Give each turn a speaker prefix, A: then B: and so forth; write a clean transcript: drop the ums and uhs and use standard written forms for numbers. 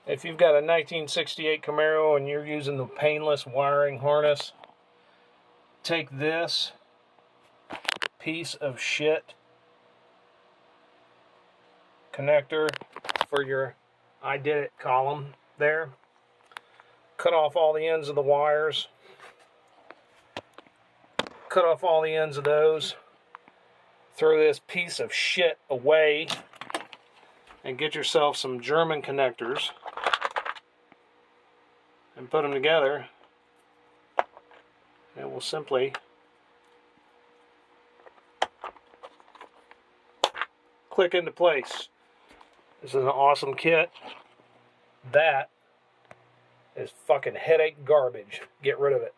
A: If you've got a 1968 Camaro and you're using the painless wiring harness, take this piece of shit connector for your IDIDIT column there, cut off all the ends of the wires, cut off all the ends of those, throw this piece of shit away, and get yourself some German connectors and put them together, and we'll simply click into place. This is an awesome kit. That is fucking headache garbage. Get rid of it.